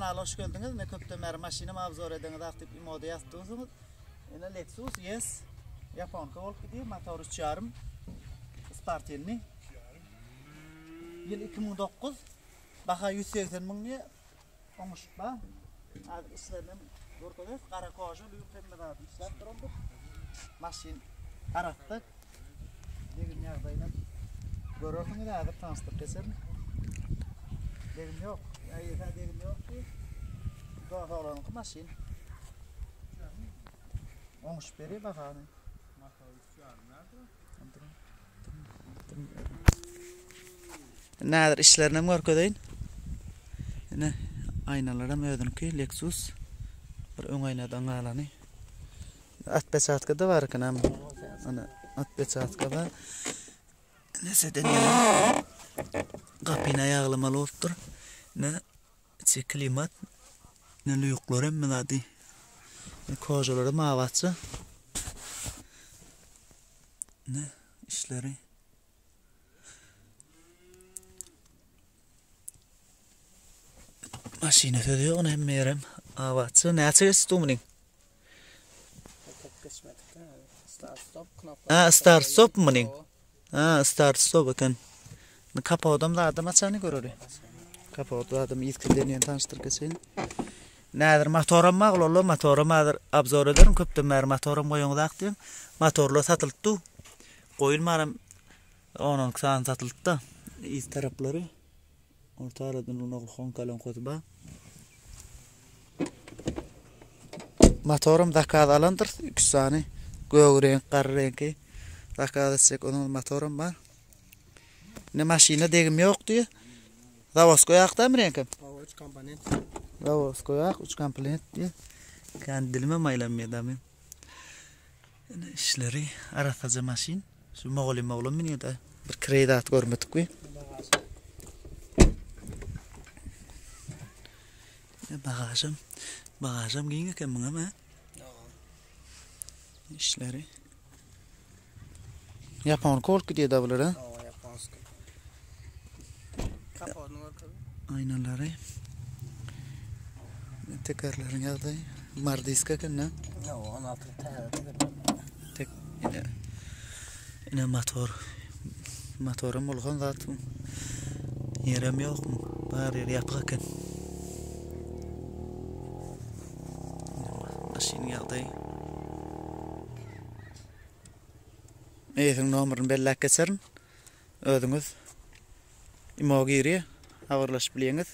kanala hoş geldiniz. Ne köptemer maşinam avzor ediniz aktif imoda yaptığınız. Yine Lexus yes. Japon kol gidiyor. Motor 3.5. Spartan'ni. Yıl 2009. Baha 180 mingga olmuş ba. Hadi işlerim ortada qara koju lütfenmeden işlep durdu. Maşin arattık. Degin yağdayla görüyorsunuz da adı transport keserim. Degin yok. Ayıta degin yok ki. Doğru olan maşin. Olmuş beri bakalım. Nadir işlerini görkedeyin. Ne aynalarım ödünki Lexus. Bir ön aynadan alani. At besatka da var kanam. Ana at besatka var. Nese deniyor. Kapına yağlamalı otur. Ne içi klimat. Ne lüyuklarım mı hadi. Kocaları mavatsı. Ne işleri. Maşine tödüyor onu hem yerim. Avatsı. Ne açık stumning? Start stop muning. Start stop bakın. Kapadım da adam açanı görüyor. Kapadım adam ilk deniyen tanıştır kesin. Nedir motorum mağlulu motorum adır abzor ederim köptemer motorum koyuğda aktım. Motorlu satıldı. Koyulmarım onun kısan satıldı. İz tarafları. Ortalardan onu konkalon koydu. Motorum dakikada alandır. 2 saniye. Göğü renk, karı renki. Dakikada çek onun motorum var. Ne maşine degim yok diyor. Davos koyakta mı renkim? 3 komponent. Davos koyak 3 komponent diyor. Kendi dilime maylanmıyor da ben. İşleri aratacı maşin. Şu moğlum biniyor da. Bir kredat görmedik mi? Bagajım giyin ki bana mı? İşleri. Japon kol gidiyor da bunlar ha? Japonska. Kapağını var tabii. Aynaları. Tekerlerin yağdı. Mardiska kan ne? 16 tane. Tek yine motorum olgan zaten. Yerim yok mu? Bari yapıkken. Maşin yağdı. Eğitim numarını belli keserin. Ödünüz. İmo giriyor. Havarlaş biliyiniz.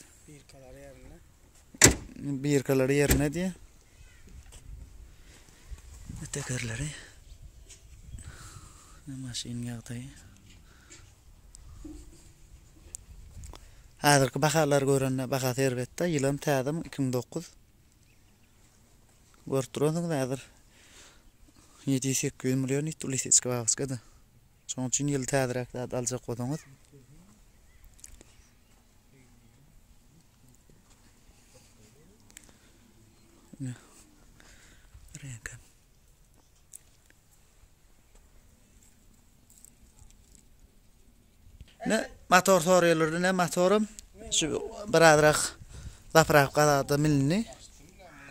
Bir kaları yerine diye. Tekerleri. Maşin yağdı. Hazırki bakarlar görünne baka terbette. Yılım tədim 2009. Görtürüyorsunuz hazır. 700-800 milyon tulisitski bağıskada. Son için yıl tədirak da alacak kodunuz. Renk. Ne motor soruyorlar ne motorum şu biraderak zaprak kadar milni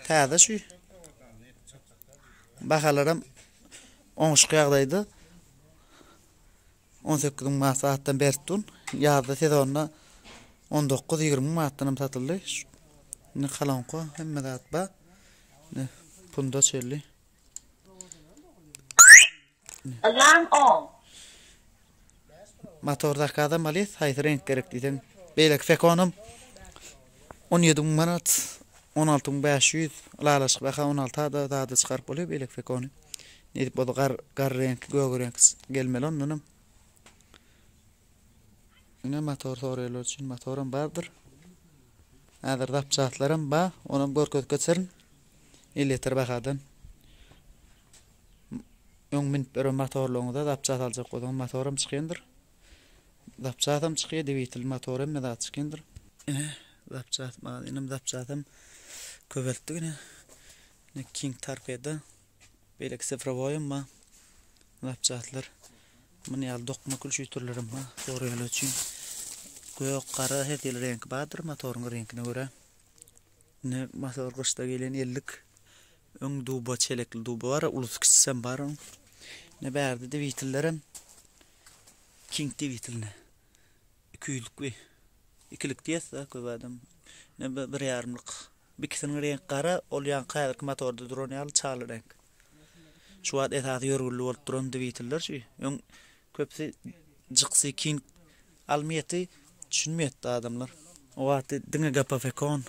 tadı şu bakalarım 10 şıkıyaqdaydı 18 maattan bertun yağda sezonda 19-20 maattanım satıldı ne kalanko hem de atba ne punda çelli Alarm on. Motorda kadar malis hayır renk gerektiğinden belki fekonum 17 manat 16.500 lalaş baka 16 da çıkarıp oluyor belki fekonum ne bu gar renk göğü renk gelmeli onun yine motor soruyorlar için motorum vardır adır dapçatlarım ba onun görköz geçerin 50 litre bakadan Ön min bir motorluğunda dapçat alacak olan motorum çıkındır. Dapçatım çıkıyor devitil motorum ne da çıkındır. Dapçat benim dapçatım köveltdi ne King Tarpeda. Belek sıfırvoyum ma dapçatlar. Mani al dokma kul şu türlerim ma soruyorlar için. Göğü qara her renk badır motorun renkine göre. Ne motor kışta gelen ellik öň duba çelekli duba var, ulus kişisem bar. Ne berdi de vitillerim King de vitilne. Küylük we. İkilik diyes da köp adam. Ne bir yarımlık. Bir kisinin renk qara, ol ýanky motorda duran ýaly çaly renk. Şu wagt esasy ýörgüllü bolup duran de vitiller şu. Öň köpsi jyksy King almaýety düşünmeýetdi adamlar. O wagt diňe gapa fekon.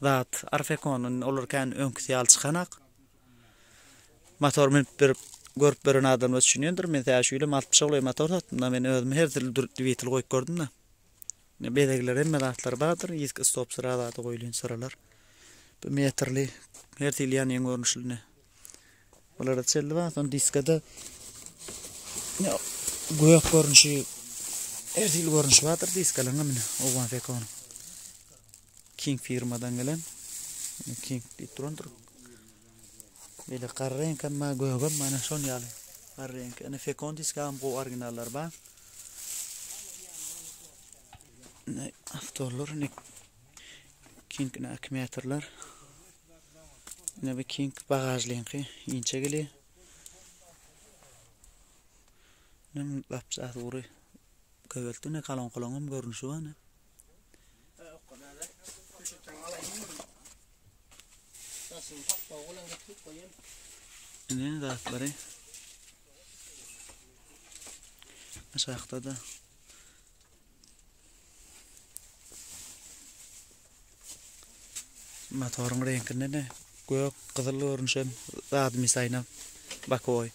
Zat arfekonun olurken öňkisi ýaly çykanak. Motor minip bir görüp beren adamlar düşünýändir. Men täşüýle 60 ýyl motor satdym da men özüm her türlü vitil goýup gördüm da. Ne bedegler hemme zatlar bardyr, ýyzky stop sıralaty goýulan sıralar. Bu metrli her türlü ýany görnüşli. Olar da çeldi ba, son diskada ne goýak görnüşi her türlü görnüşi bardyr diskalaryň mene owan fekon. King firmadan gelen. King diýip Böyle qarrenk amma goýgam mana şon ýaly. Qarrenk ene fekon diskam bu originallar ba. Ne avtorlar ne King ne akmeterler. Ne bir King bagajlynky inçe geli. Nem lapsat ury. Köweltine kalon görnüşi var ne. Ne zatları? Aşağıda da motorun renkinde ne? Göğük kızıl görünüşüm admi sayna bakoy.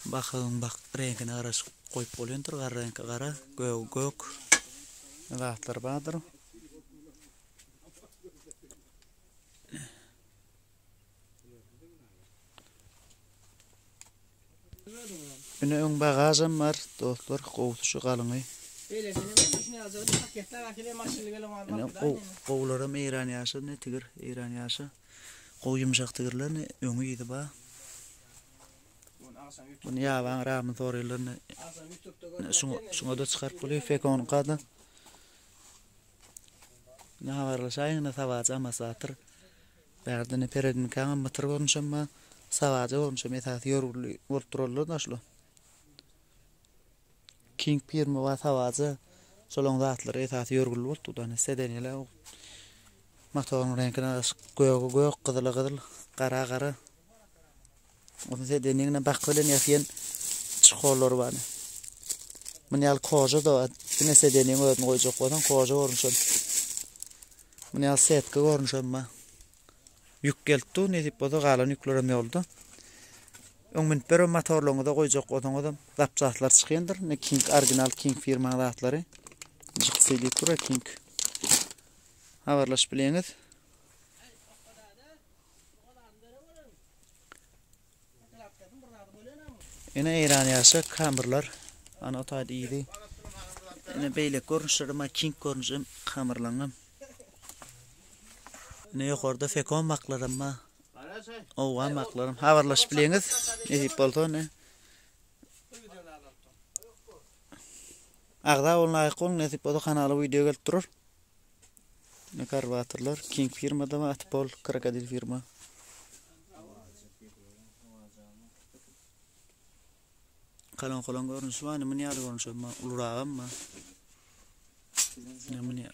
Bakın bak renkine araş koyup bolýandyr, gar renki gara, göğük. Zatlar badyr. Ine öň bagajam bar, dostlar, gowuşy galyňy. Gowlaram eýran ýaşy, ne tigir, eýran ýaşy. Gow ýumşak tigirlerini öňü ýydy ba. Bunu ýaban rahmy torýarlaryny. Şuňa da çykaryp bolýar, fekon qada. Ne habarlaşaýyn, ne tawaja masatyr. Bärdini peredin kaňam motor görnüşem ma. Savaja görnüşem esasy ýörgüli bolup durarlar da şol. King firma wa savaja şolaň zatlary esasy ýörgüli bolupdy da sedenler motorun renkine göýük, gyzyl, gara. Onu sedenine bak bilen ýaşaýan çykollar bar. Mene ýaly koja da dine sedenin öýdüni goýjak bolan koja görnüşem. Mene ýaly setka görnüşem ma. Yük geldi, ne dip boda galan yüklerim ýolda. Öňmen bir motorlaryny da goýjak bolan adam zapçatlar çykýandyr. Ne King original King firma zatlary. Jyksy tura King. Habarlaş bileňiz. Ene eýran ýaşy kamerlar ana taýdy ýydy. Ene beýle görnüşlerime King görnüşüm kamerlaňam. Ne ýokarda fekon maklarym ma. Owa maklarym habarlaş bileňiz. Ne dip boldy ne? Agda olna aýkon ne dip boldy kanaly video gelip durur. Ne karwatorlar King firmada ma atpol krokodil firma. Kalon görnüşü var, ne meni ýaly görnüşüm ma, uluragam ma. Ne meni